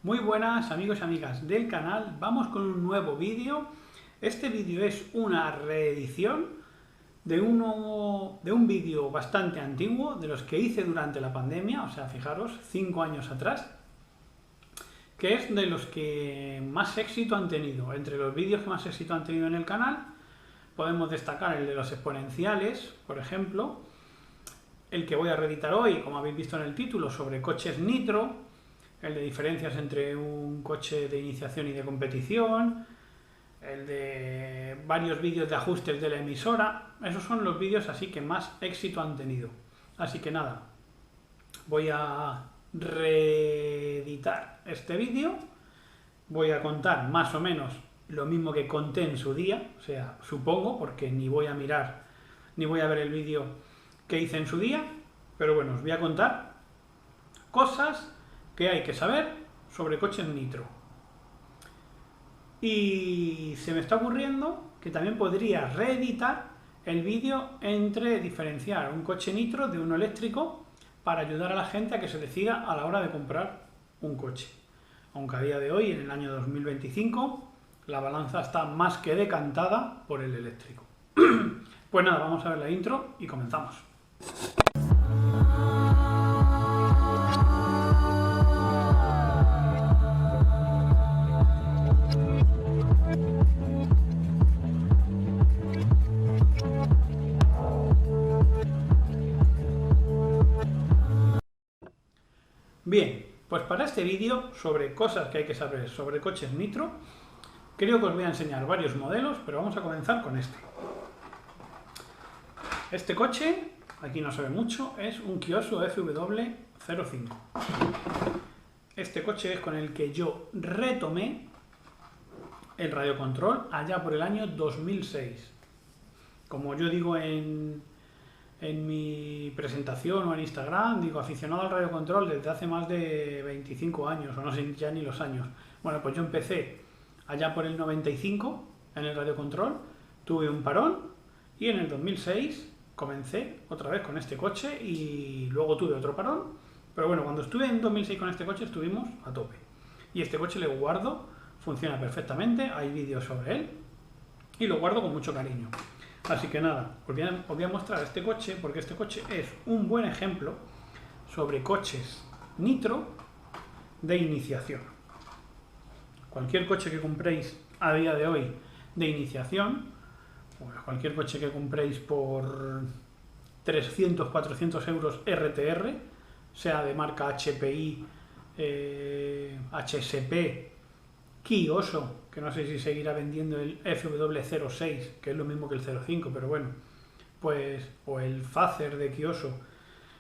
Muy buenas amigos y amigas del canal, vamos con un nuevo vídeo. Este vídeo es una reedición de un vídeo bastante antiguo, de los que hice durante la pandemia, o sea, fijaros, 5 años atrás, que es de los que más éxito han tenido. Entre los vídeos que más éxito han tenido en el canal, podemos destacar el de los exponenciales, por ejemplo, el que voy a reeditar hoy, como habéis visto en el título, sobre coches nitro, el de diferencias entre un coche de iniciación y de competición, el de varios vídeos de ajustes de la emisora. Esos son los vídeos así que más éxito han tenido. Así que nada, voy a reeditar este vídeo, voy a contar más o menos lo mismo que conté en su día, o sea, supongo, porque ni voy a mirar ni voy a ver el vídeo que hice en su día, pero bueno, os voy a contar cosas que hay que saber sobre coches nitro. Y se me está ocurriendo que también podría reeditar el vídeo entre diferenciar un coche nitro de uno eléctrico para ayudar a la gente a que se decida a la hora de comprar un coche. Aunque a día de hoy, en el año 2025, la balanza está más que decantada por el eléctrico. Pues nada, vamos a ver la intro y comenzamos. Bien, pues para este vídeo sobre cosas que hay que saber sobre coches nitro, creo que os voy a enseñar varios modelos, pero vamos a comenzar con este. Este coche, aquí no se ve mucho, es un Kiosu FW05. Este coche es con el que yo retomé el radiocontrol allá por el año 2006. Como yo digo en mi presentación o en Instagram, digo, aficionado al radiocontrol desde hace más de 25 años, o no sé ya ni los años. Bueno, pues yo empecé allá por el 95 en el radiocontrol, tuve un parón y en el 2006 comencé otra vez con este coche y luego tuve otro parón. Pero bueno, cuando estuve en 2006 con este coche estuvimos a tope. Y este coche le guardo, funciona perfectamente, hay vídeos sobre él y lo guardo con mucho cariño. Así que nada, os voy a mostrar este coche porque este coche es un buen ejemplo sobre coches nitro de iniciación. Cualquier coche que compréis a día de hoy de iniciación, cualquier coche que compréis por 300, 400 euros RTR, sea de marca HPI, HSP, Kiosu, que no sé si seguirá vendiendo el FW06, que es lo mismo que el 05, pero bueno, pues, o el Fazer de Kiosu,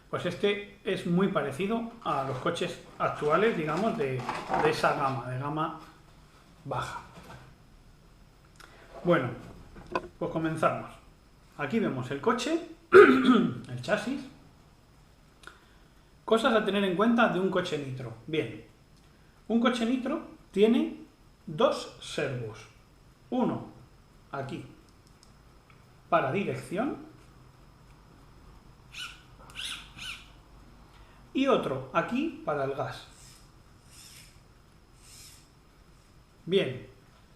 pues este es muy parecido a los coches actuales, digamos, de esa gama, de gama baja. Bueno, pues comenzamos. Aquí vemos el coche, el chasis. Cosas a tener en cuenta de un coche nitro. Bien, un coche nitro tiene dos servos. Uno aquí para dirección y otro aquí para el gas. Bien,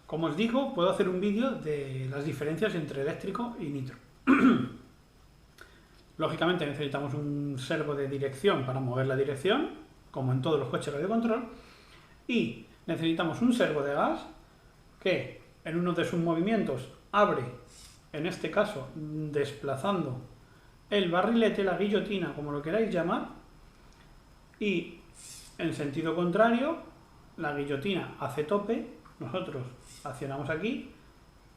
como os digo, puedo hacer un vídeo de las diferencias entre eléctrico y nitro. Lógicamente necesitamos un servo de dirección para mover la dirección, como en todos los coches radiocontrol, y necesitamos un servo de gas que en uno de sus movimientos abre, en este caso desplazando el barrilete, la guillotina, como lo queráis llamar, y en sentido contrario, la guillotina hace tope, nosotros accionamos aquí,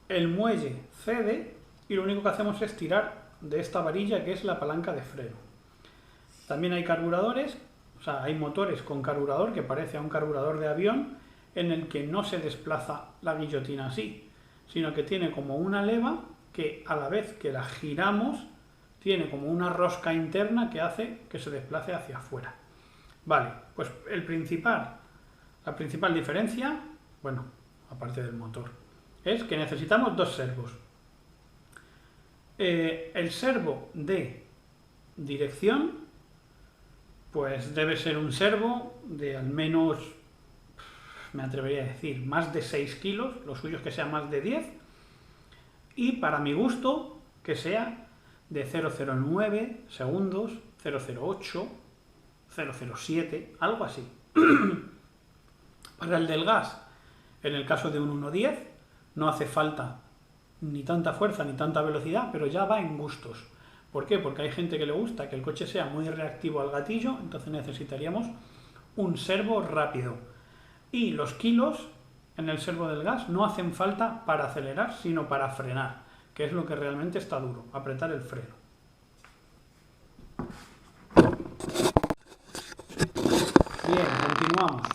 el muelle cede y lo único que hacemos es tirar de esta varilla que es la palanca de freno. También hay carburadores, o sea, hay motores con carburador que parece a un carburador de avión en el que no se desplaza la guillotina así, sino que tiene como una leva que a la vez que la giramos tiene como una rosca interna que hace que se desplace hacia afuera. Vale, pues la principal diferencia, bueno, aparte del motor, es que necesitamos dos servos. El servo de dirección, pues debe ser un servo de al menos me atrevería a decir, más de 6 kilos, lo suyo es que sea más de 10, y para mi gusto, que sea de 0,09 segundos, 0,08, 0,07, algo así. Para el del gas, en el caso de un 1,10, no hace falta ni tanta fuerza ni tanta velocidad, pero ya va en gustos. ¿Por qué? Porque hay gente que le gusta que el coche sea muy reactivo al gatillo, entonces necesitaríamos un servo rápido. Y los kilos en el servo del gas no hacen falta para acelerar, sino para frenar, que es lo que realmente está duro, apretar el freno. Bien, continuamos.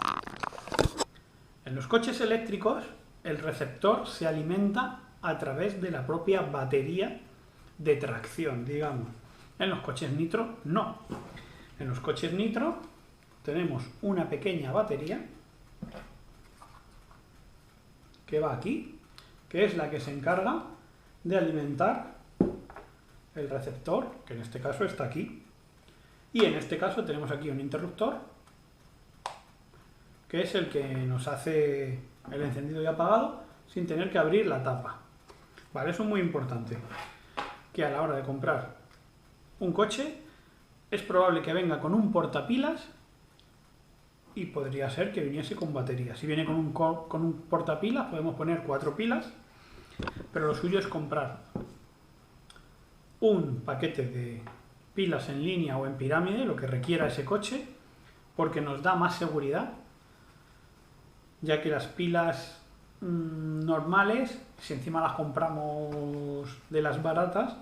En los coches eléctricos, el receptor se alimenta a través de la propia batería de tracción, digamos. En los coches nitro, no. En los coches nitro tenemos una pequeña batería que va aquí, que es la que se encarga de alimentar el receptor, que en este caso está aquí. Y en este caso tenemos aquí un interruptor, que es el que nos hace el encendido y apagado sin tener que abrir la tapa. Vale, eso es muy importante, que a la hora de comprar un coche es probable que venga con un portapilas y podría ser que viniese con batería. Si viene con un portapilas podemos poner 4 pilas, pero lo suyo es comprar un paquete de pilas en línea o en pirámide, lo que requiera ese coche, porque nos da más seguridad, ya que las pilas normales, si encima las compramos de las baratas,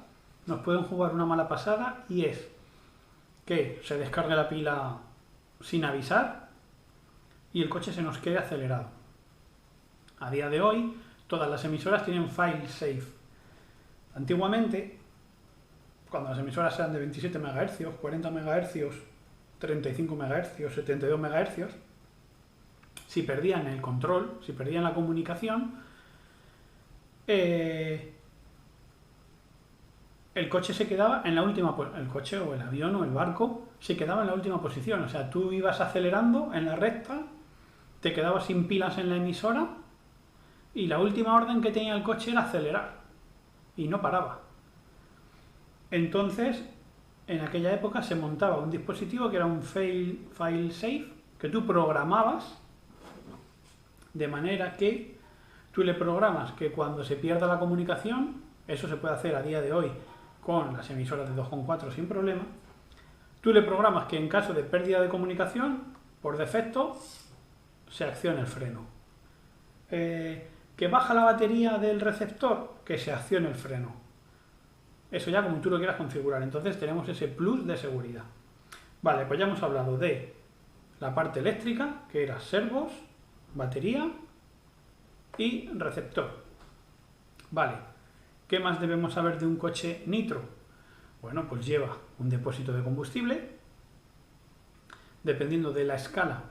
nos pueden jugar una mala pasada, y es que se descargue la pila sin avisar y el coche se nos quede acelerado. A día de hoy todas las emisoras tienen fail safe. Antiguamente, cuando las emisoras eran de 27 MHz, 40 MHz, 35 MHz, 72 MHz, si perdían el control, si perdían la comunicación, el coche se quedaba en la última posición. El coche o el avión o el barco se quedaba en la última posición. O sea, tú ibas acelerando en la recta, te quedabas sin pilas en la emisora y la última orden que tenía el coche era acelerar y no paraba. Entonces, en aquella época se montaba un dispositivo que era un fail safe, que tú programabas de manera que tú le programas que cuando se pierda la comunicación, eso se puede hacer a día de hoy con las emisoras de 2,4 sin problema, tú le programas que en caso de pérdida de comunicación, por defecto, se accione el freno. Que baja la batería del receptor, que se accione el freno. Eso ya como tú lo quieras configurar. Entonces tenemos ese plus de seguridad. Vale, pues ya hemos hablado de la parte eléctrica, que era servos, batería y receptor. Vale, ¿qué más debemos saber de un coche nitro? Bueno, pues lleva un depósito de combustible, dependiendo de la escala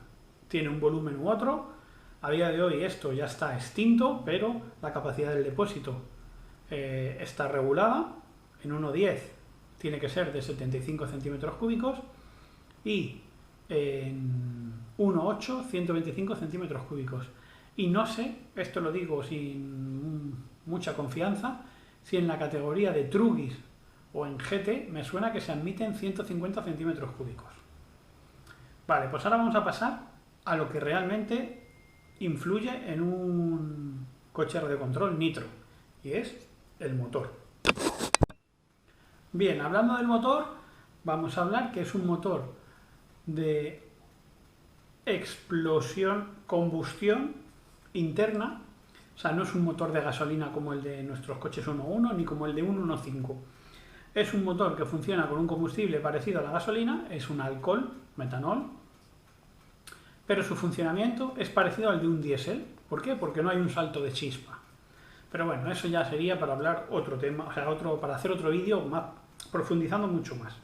tiene un volumen u otro. A día de hoy esto ya está extinto, pero la capacidad del depósito está regulada. En 1,10 tiene que ser de 75 centímetros cúbicos y en 1,8 125 centímetros cúbicos. Y no sé, esto lo digo sin mucha confianza, si en la categoría de Trugis o en GT me suena que se admiten 150 centímetros cúbicos. Vale, pues ahora vamos a pasar a lo que realmente influye en un coche de control nitro, y es el motor. Bien, hablando del motor, vamos a hablar que es un motor de combustión interna. O sea, no es un motor de gasolina como el de nuestros coches 1.1 ni como el de un 1.5. Es un motor que funciona con un combustible parecido a la gasolina, es un alcohol, metanol, pero su funcionamiento es parecido al de un diésel. ¿Por qué? Porque no hay un salto de chispa. Pero bueno, eso ya sería para hablar otro tema, o sea, para hacer otro vídeo más profundizando mucho más.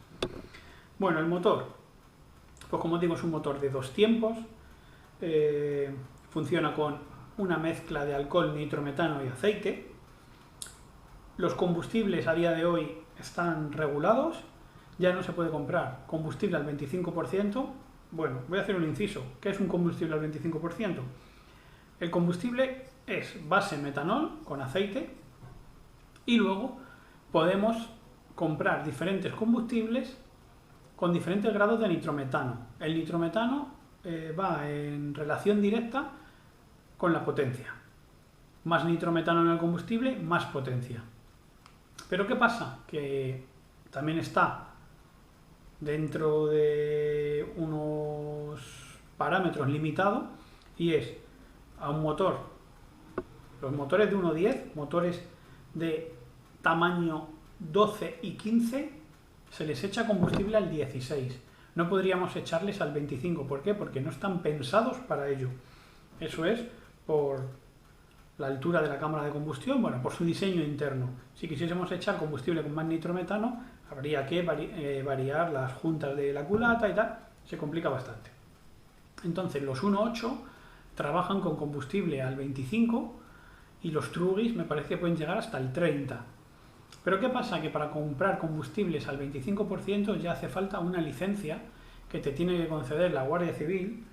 Bueno, el motor, pues como digo, es un motor de 2 tiempos, funciona con una mezcla de alcohol, nitrometano y aceite. Los combustibles a día de hoy están regulados, ya no se puede comprar combustible al 25%. Bueno, voy a hacer un inciso. ¿Qué es un combustible al 25%? El combustible es base metanol con aceite y luego podemos comprar diferentes combustibles con diferentes grados de nitrometano. El nitrometano va en relación directa con la potencia. Más nitrometano en el combustible, más potencia. Pero ¿qué pasa? Que también está dentro de unos parámetros limitados y es a un motor, los motores de 1.10, motores de tamaño 12 y 15, se les echa combustible al 16. No podríamos echarles al 25. ¿Por qué? Porque no están pensados para ello. Eso es por la altura de la cámara de combustión, bueno, por su diseño interno. Si quisiésemos echar combustible con más nitrometano, habría que variar las juntas de la culata y tal, se complica bastante. Entonces los 1.8 trabajan con combustible al 25 y los Trugis me parece que pueden llegar hasta el 30. Pero ¿qué pasa? Que para comprar combustibles al 25% ya hace falta una licencia que te tiene que conceder la Guardia Civil.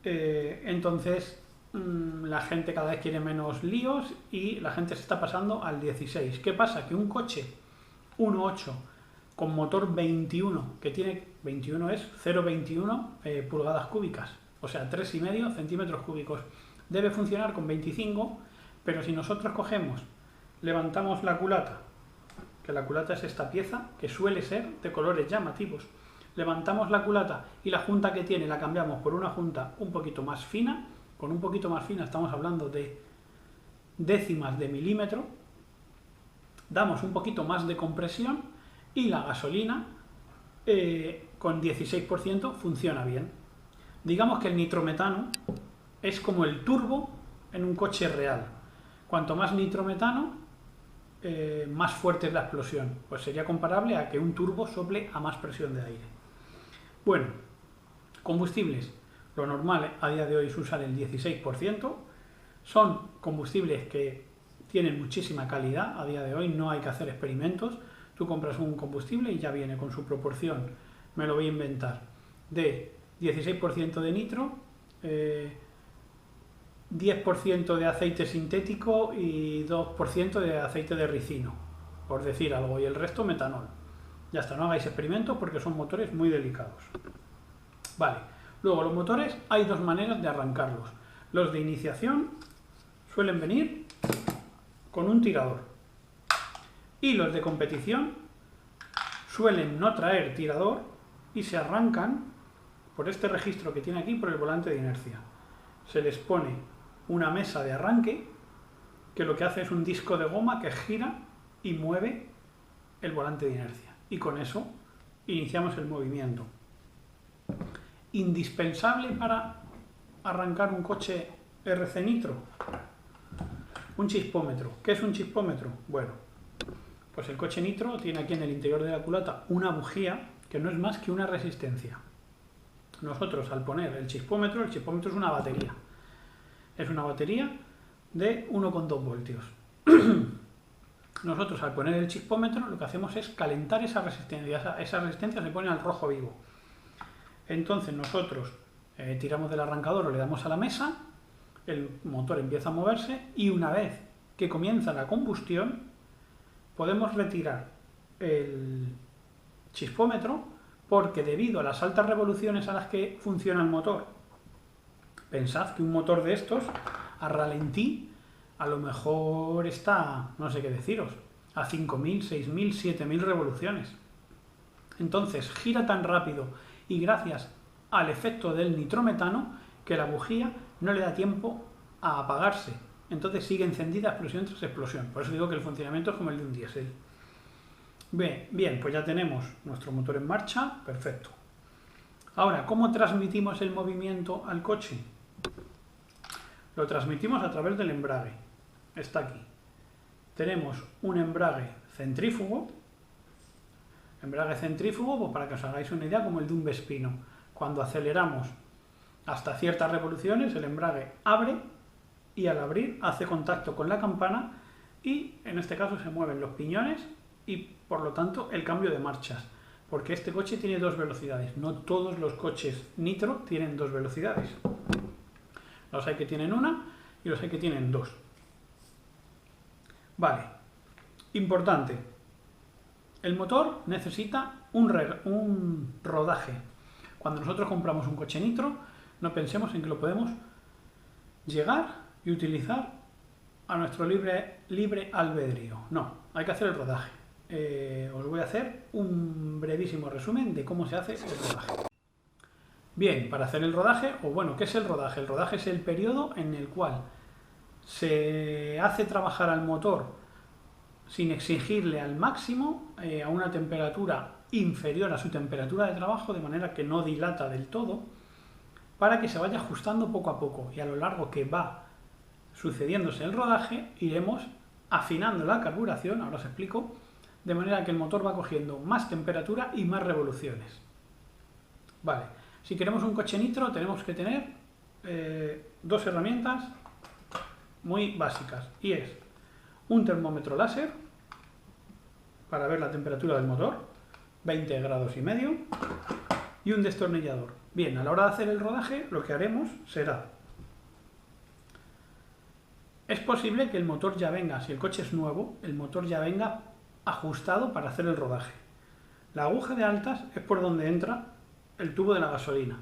Entonces la gente cada vez quiere menos líos y la gente se está pasando al 16. ¿Qué pasa? Que un coche 1.8 con motor 21, que tiene 21 es 0,21 pulgadas cúbicas, o sea 3,5 centímetros cúbicos, debe funcionar con 25, pero si nosotros cogemos, levantamos la culata, que la culata es esta pieza, que suele ser de colores llamativos, levantamos la culata y la junta que tiene la cambiamos por una junta un poquito más fina, con un poquito más fina estamos hablando de décimas de milímetro, damos un poquito más de compresión y la gasolina con 16% funciona bien. Digamos que el nitrometano es como el turbo en un coche real. Cuanto más nitrometano, más fuerte es la explosión. Pues sería comparable a que un turbo sople a más presión de aire. Bueno, combustibles. Lo normal a día de hoy es usar el 16%. Son combustibles que tienen muchísima calidad. A día de hoy no hay que hacer experimentos. Tú compras un combustible y ya viene con su proporción, me lo voy a inventar, de 16% de nitro, 10% de aceite sintético y 2% de aceite de ricino, por decir algo, y el resto metanol. Ya está, no hagáis experimentos porque son motores muy delicados. Vale, luego los motores hay dos maneras de arrancarlos. Los de iniciación suelen venir con un tirador. Y los de competición suelen no traer tirador y se arrancan por este registro que tiene aquí por el volante de inercia. Se les pone una mesa de arranque que lo que hace es un disco de goma que gira y mueve el volante de inercia. Y con eso iniciamos el movimiento. Indispensable para arrancar un coche RC Nitro. Un chispómetro. ¿Qué es un chispómetro? Bueno, pues el coche Nitro tiene aquí en el interior de la culata una bujía que no es más que una resistencia. Nosotros al poner el chispómetro es una batería. Es una batería de 1,2 voltios. Nosotros al poner el chispómetro lo que hacemos es calentar esa resistencia. Esa resistencia se pone al rojo vivo. Entonces nosotros tiramos del arrancador o le damos a la mesa, el motor empieza a moverse y una vez que comienza la combustión podemos retirar el chispómetro porque debido a las altas revoluciones a las que funciona el motor, pensad que un motor de estos a ralentí a lo mejor está, no sé qué deciros, a 5.000, 6.000, 7.000 revoluciones. Entonces gira tan rápido y gracias al efecto del nitrometano que la bujía no le da tiempo a apagarse. Entonces sigue encendida explosión tras explosión. Por eso digo que el funcionamiento es como el de un diésel. Bien, pues ya tenemos nuestro motor en marcha. Perfecto. Ahora, ¿cómo transmitimos el movimiento al coche? Lo transmitimos a través del embrague. Está aquí. Tenemos un embrague centrífugo. Embrague centrífugo, pues para que os hagáis una idea, como el de un Vespino. Cuando aceleramos hasta ciertas revoluciones, el embrague abre y al abrir hace contacto con la campana y en este caso se mueven los piñones y por lo tanto el cambio de marchas, porque este coche tiene dos velocidades, no todos los coches Nitro tienen dos velocidades. Los hay que tienen una y los hay que tienen dos. Vale, importante. El motor necesita un rodaje. Cuando nosotros compramos un coche nitro, no pensemos en que lo podemos llegar y utilizar a nuestro libre albedrío. No, hay que hacer el rodaje. Os voy a hacer un brevísimo resumen de cómo se hace el rodaje. Bien, para hacer el rodaje, o bueno, ¿qué es el rodaje? El rodaje es el periodo en el cual se hace trabajar al motor sin exigirle al máximo a una temperatura inferior a su temperatura de trabajo, de manera que no dilata del todo, para que se vaya ajustando poco a poco, y a lo largo que va sucediéndose el rodaje iremos afinando la carburación, ahora os explico, de manera que el motor va cogiendo más temperatura y más revoluciones. Vale, si queremos un coche nitro tenemos que tener dos herramientas muy básicas, y es un termómetro láser para ver la temperatura del motor, 20 grados y medio, y un destornillador. Bien, a la hora de hacer el rodaje lo que haremos será, es posible que el motor ya venga, si el coche es nuevo, el motor ya venga ajustado para hacer el rodaje. La aguja de altas es por donde entra el tubo de la gasolina.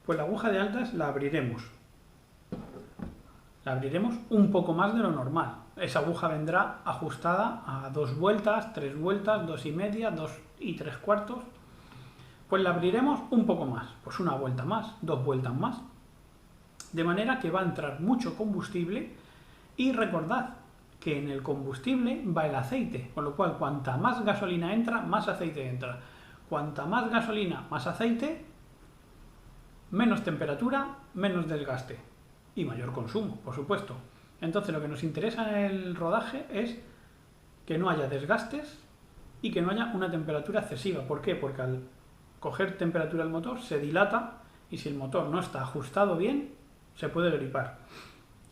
Pues la aguja de altas la abriremos. La abriremos un poco más de lo normal. Esa aguja vendrá ajustada a 2 vueltas, 3 vueltas, 2 y media, 2 y 3/4. Pues la abriremos un poco más, pues una vuelta más, 2 vueltas más. De manera que va a entrar mucho combustible, y recordad que en el combustible va el aceite, con lo cual cuanta más gasolina entra, más aceite entra. Cuanta más gasolina, más aceite, menos temperatura, menos desgaste y mayor consumo, por supuesto. Entonces lo que nos interesa en el rodaje es que no haya desgastes y que no haya una temperatura excesiva. ¿Por qué? Porque al coger temperatura el motor se dilata, y si el motor no está ajustado bien, se puede gripar.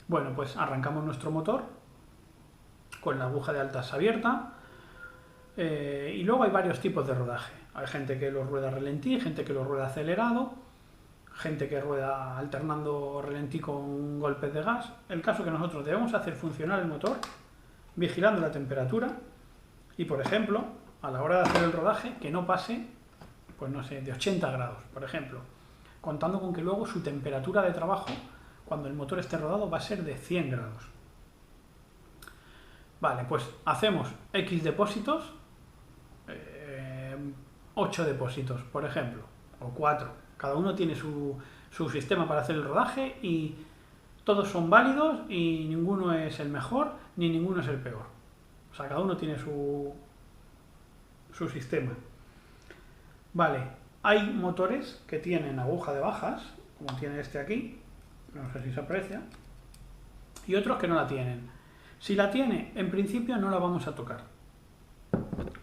Bueno, pues arrancamos nuestro motor con la aguja de altas abierta, y luego hay varios tipos de rodaje. Hay gente que lo rueda a ralentí, gente que lo rueda acelerado, gente que rueda alternando ralentí con golpes de gas. El caso que nosotros debemos hacer funcionar el motor vigilando la temperatura, y por ejemplo, a la hora de hacer el rodaje, que no pase, pues no sé, de 80 grados, por ejemplo, contando con que luego su temperatura de trabajo, cuando el motor esté rodado, va a ser de 100 grados. Vale, pues hacemos X depósitos, 8 depósitos, por ejemplo, o 4. Cada uno tiene su sistema para hacer el rodaje, y todos son válidos, y ninguno es el mejor, ni ninguno es el peor. O sea, cada uno tiene su sistema. Vale, hay motores que tienen aguja de bajas, como tiene este aquí, no sé si se aprecia, y otros que no la tienen. Si la tiene, en principio no la vamos a tocar.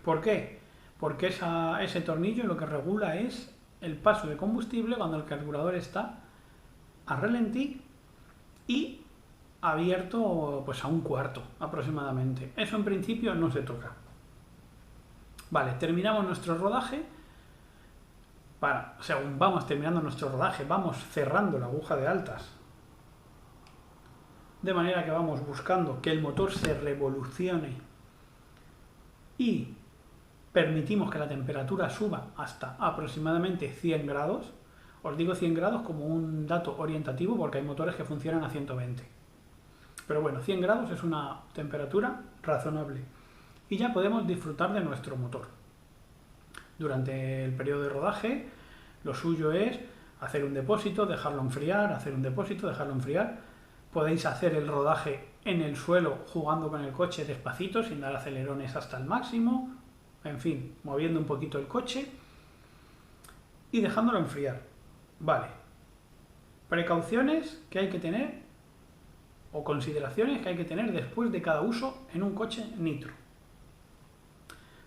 ¿Por qué? Porque ese tornillo lo que regula es el paso de combustible cuando el carburador está a ralentí y abierto pues a 1/4 aproximadamente. Eso en principio no se toca. Vale, terminamos nuestro rodaje. Según vamos terminando nuestro rodaje, vamos cerrando la aguja de altas, de manera que vamos buscando que el motor se revolucione y permitimos que la temperatura suba hasta aproximadamente 100 grados. Os digo 100 grados como un dato orientativo, porque hay motores que funcionan a 120. Pero bueno, 100 grados es una temperatura razonable. Y ya podemos disfrutar de nuestro motor. Durante el periodo de rodaje, lo suyo es hacer un depósito, dejarlo enfriar, hacer un depósito, dejarlo enfriar. Podéis hacer el rodaje en el suelo jugando con el coche despacito, sin dar acelerones hasta el máximo. En fin, moviendo un poquito el coche y dejándolo enfriar. Vale. Precauciones que hay que tener, o consideraciones que hay que tener después de cada uso en un coche nitro.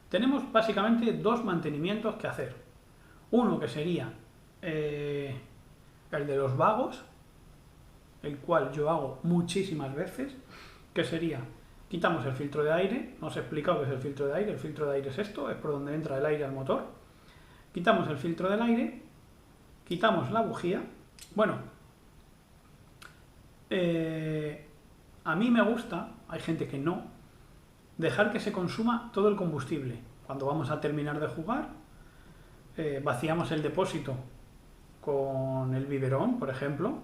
Tenemos básicamente 2 mantenimientos que hacer. Uno que sería el de los vagos, el cual yo hago muchísimas veces, que sería: quitamos el filtro de aire. No os he explicado qué es el filtro de aire. El filtro de aire es esto, es por donde entra el aire al motor. Quitamos el filtro del aire, quitamos la bujía. Bueno, A mí me gusta, hay gente que no, dejar que se consuma todo el combustible. Cuando vamos a terminar de jugar, vaciamos el depósito con el biberón, por ejemplo,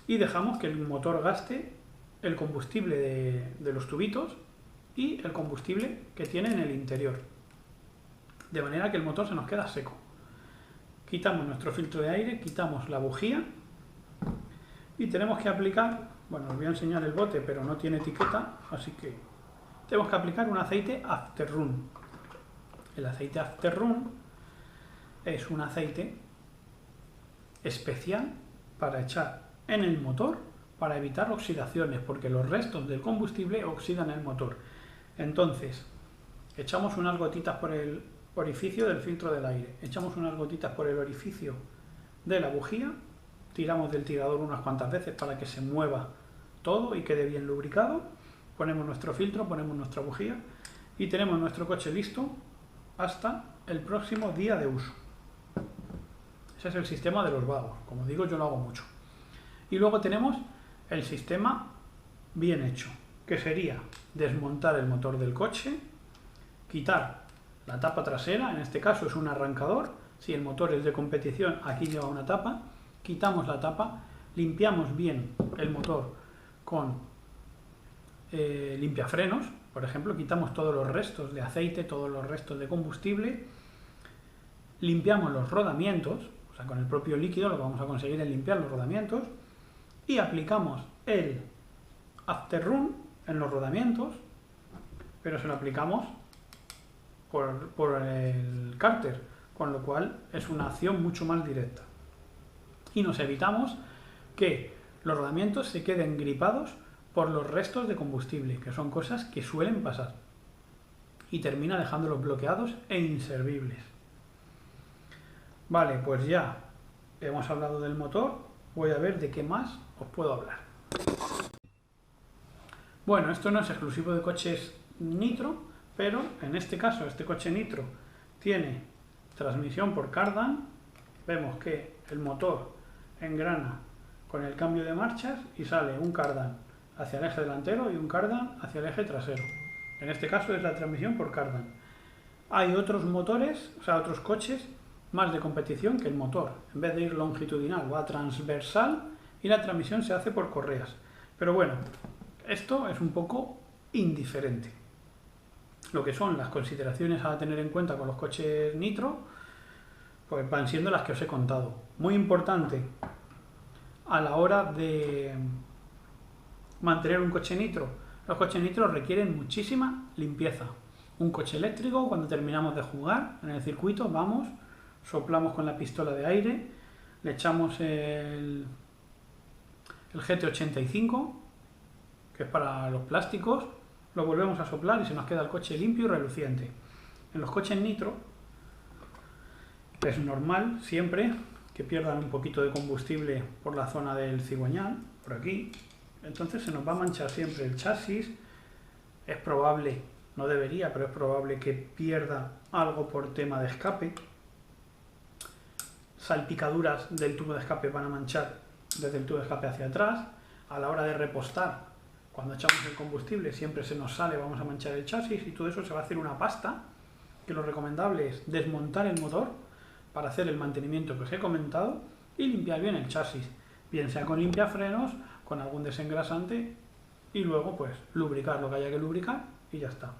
y dejamos que el motor gaste el combustible de los tubitos y el combustible que tiene en el interior. De manera que el motor se nos queda seco. Quitamos nuestro filtro de aire, quitamos la bujía y tenemos que aplicar, bueno, os voy a enseñar el bote, pero no tiene etiqueta, así que tenemos que aplicar un aceite Afterrun. El aceite Afterrun es un aceite especial para echar en el motor para evitar oxidaciones, porque los restos del combustible oxidan el motor. Entonces, echamos unas gotitas por el orificio del filtro del aire, echamos unas gotitas por el orificio de la bujía, tiramos del tirador unas cuantas veces para que se mueva todo y quede bien lubricado, ponemos nuestro filtro, ponemos nuestra bujía y tenemos nuestro coche listo hasta el próximo día de uso. Ese es el sistema de los vagos, como digo, yo lo hago mucho. Y luego tenemos el sistema bien hecho, que sería desmontar el motor del coche, quitar la tapa trasera, en este caso es un arrancador, si el motor es de competición aquí lleva una tapa, quitamos la tapa, limpiamos bien el motor con limpiafrenos, por ejemplo, quitamos todos los restos de aceite, todos los restos de combustible, limpiamos los rodamientos, o sea, con el propio líquido lo que vamos a conseguir es limpiar los rodamientos y aplicamos el Afterrun en los rodamientos, pero se lo aplicamos por el cárter, con lo cual es una acción mucho más directa. Y nos evitamos que los rodamientos se queden gripados por los restos de combustible, que son cosas que suelen pasar. Y termina dejándolos bloqueados e inservibles. Vale, pues ya hemos hablado del motor, voy a ver de qué más os puedo hablar. Bueno, esto no es exclusivo de coches nitro, pero en este caso, este coche nitro tiene transmisión por cardan. Vemos que el motor engrana con el cambio de marchas y sale un cardan hacia el eje delantero y un cardan hacia el eje trasero. En este caso es la transmisión por cardan. Hay otros motores, o sea, otros coches más de competición que el motor, en vez de ir longitudinal, va transversal y la transmisión se hace por correas. Pero bueno, esto es un poco indiferente. Lo que son las consideraciones a tener en cuenta con los coches nitro, pues van siendo las que os he contado. Muy importante a la hora de mantener un coche nitro. Los coches nitro requieren muchísima limpieza. Un coche eléctrico, cuando terminamos de jugar en el circuito, vamos, soplamos con la pistola de aire, le echamos el GT85, que es para los plásticos, lo volvemos a soplar y se nos queda el coche limpio y reluciente. En los coches nitro es normal siempre que pierdan un poquito de combustible por la zona del cigüeñal, por aquí, entonces se nos va a manchar siempre el chasis. Es probable, no debería, pero es probable que pierda algo por tema de escape. Salpicaduras del tubo de escape van a manchar desde el tubo de escape hacia atrás. A la hora de repostar, cuando echamos el combustible, siempre se nos sale, vamos a manchar el chasis y todo eso se va a hacer una pasta, que lo recomendable es desmontar el motor para hacer el mantenimiento que os he comentado y limpiar bien el chasis, bien sea con limpiafrenos, con algún desengrasante y luego pues lubricar lo que haya que lubricar y ya está.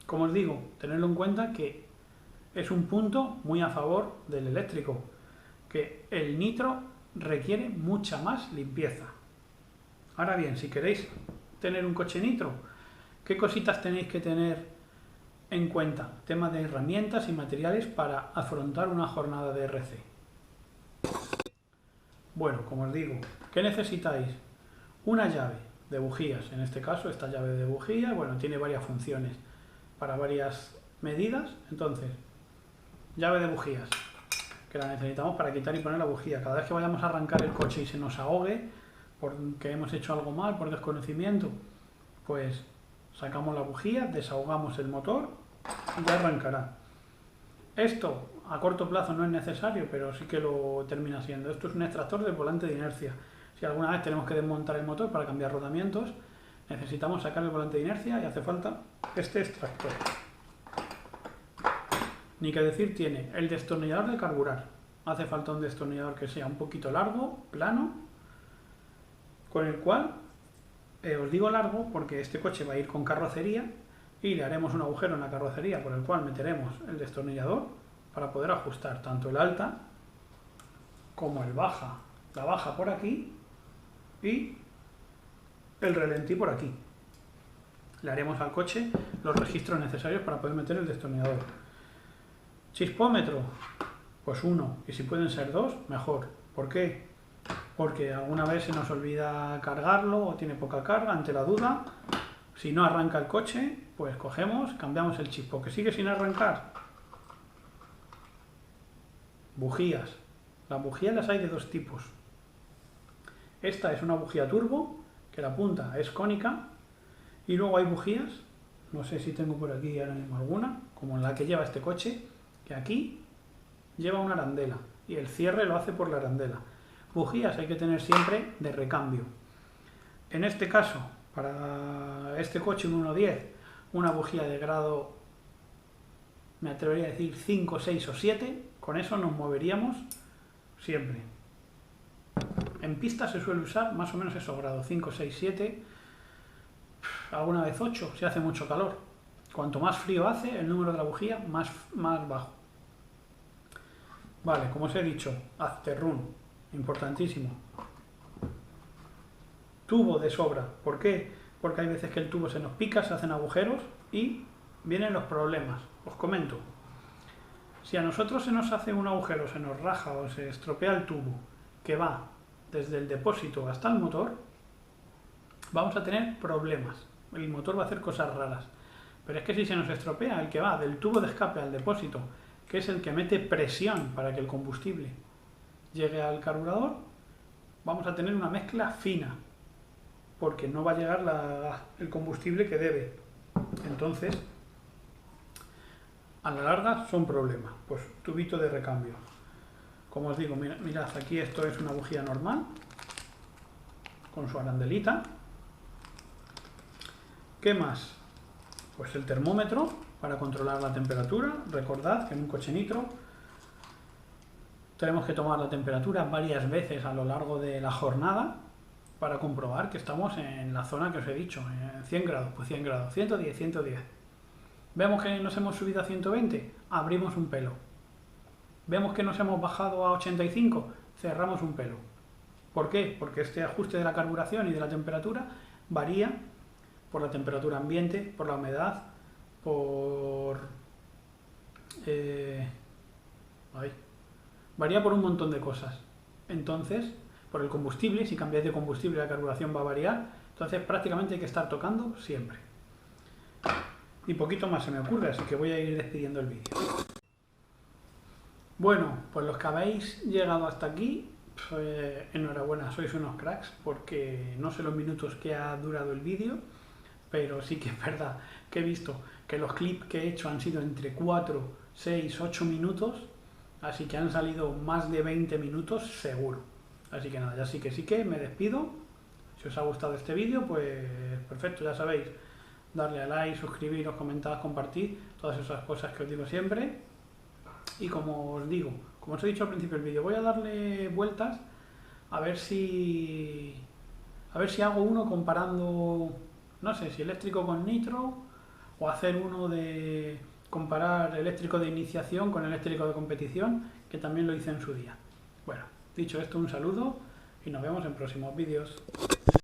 Como os digo, tenedlo en cuenta que es un punto muy a favor del eléctrico, que el nitro requiere mucha más limpieza. Ahora bien, si queréis tener un coche nitro, ¿qué cositas tenéis que tener en cuenta? Tema de herramientas y materiales para afrontar una jornada de RC. Bueno, como os digo, ¿qué necesitáis? Una llave de bujías, en este caso esta llave de bujía, bueno, tiene varias funciones para varias medidas, entonces, llave de bujías, que la necesitamos para quitar y poner la bujía. Cada vez que vayamos a arrancar el coche y se nos ahogue, porque hemos hecho algo mal, por desconocimiento, pues sacamos la bujía, desahogamos el motor y ya arrancará. Esto a corto plazo no es necesario, pero sí que lo termina siendo. Esto es un extractor del volante de inercia. Si alguna vez tenemos que desmontar el motor para cambiar rodamientos, necesitamos sacar el volante de inercia y hace falta este extractor. Ni que decir tiene el destornillador de carburar. Hace falta un destornillador que sea un poquito largo, plano, con el cual, os digo largo porque este coche va a ir con carrocería y le haremos un agujero en la carrocería por el cual meteremos el destornillador para poder ajustar tanto el alta como el baja. La baja por aquí y el relentí por aquí. Le haremos al coche los registros necesarios para poder meter el destornillador. Chispómetro, pues 1, y si pueden ser 2, mejor. ¿Por qué? Porque alguna vez se nos olvida cargarlo o tiene poca carga, ante la duda. Si no arranca el coche, pues cogemos, cambiamos el chispo. ¿Que sigue sin arrancar? Bujías. Las bujías las hay de dos tipos. Esta es una bujía turbo, que la punta es cónica, y luego hay bujías, no sé si tengo por aquí ahora mismo alguna, como la que lleva este coche, que aquí lleva una arandela, y el cierre lo hace por la arandela. Bujías hay que tener siempre de recambio. En este caso, para este coche un 1.10, una bujía de grado, me atrevería a decir 5, 6 o 7, con eso nos moveríamos siempre. En pista se suele usar más o menos esos grados, 5, 6, 7, alguna vez 8, si hace mucho calor. Cuanto más frío hace, el número de la bujía más bajo. Vale, como os he dicho, afterrun, importantísimo. Tubo de sobra, ¿por qué? Porque hay veces que el tubo se nos pica, se hacen agujeros y vienen los problemas. Os comento, si a nosotros se nos hace un agujero, se nos raja o se estropea el tubo que va desde el depósito hasta el motor, vamos a tener problemas. El motor va a hacer cosas raras. Pero es que si se nos estropea el que va del tubo de escape al depósito, que es el que mete presión para que el combustible llegue al carburador, vamos a tener una mezcla fina, porque no va a llegar el combustible que debe. Entonces, a la larga son problemas. Pues tubito de recambio. Como os digo, mirad, aquí esto es una bujía normal, con su arandelita. ¿Qué más? Pues el termómetro para controlar la temperatura. Recordad que en un coche nitro tenemos que tomar la temperatura varias veces a lo largo de la jornada para comprobar que estamos en la zona que os he dicho, en 100 grados, pues 100 grados, 110, 110. Vemos que nos hemos subido a 120, abrimos un pelo. Vemos que nos hemos bajado a 85, cerramos un pelo. ¿Por qué? Porque este ajuste de la carburación y de la temperatura varía por la temperatura ambiente, por la humedad, varía por un montón de cosas. Entonces, por el combustible, si cambiáis de combustible la carburación va a variar, entonces prácticamente hay que estar tocando siempre. Y poquito más se me ocurre, así que voy a ir despidiendo el vídeo. Bueno, pues los que habéis llegado hasta aquí, pues, enhorabuena, sois unos cracks, porque no sé los minutos que ha durado el vídeo, pero sí que es verdad que he visto que los clips que he hecho han sido entre 4, 6, 8 minutos, así que han salido más de 20 minutos seguro. Así que nada, ya sí que me despido. Si os ha gustado este vídeo, pues perfecto, ya sabéis, darle a like, suscribiros, comentar, compartir, todas esas cosas que os digo siempre. Y como os digo, como os he dicho al principio del vídeo, voy a darle vueltas a ver si hago uno comparando, no sé, si eléctrico con nitro, o hacer uno de comparar eléctrico de iniciación con eléctrico de competición, que también lo hice en su día. Bueno, dicho esto, un saludo y nos vemos en próximos vídeos.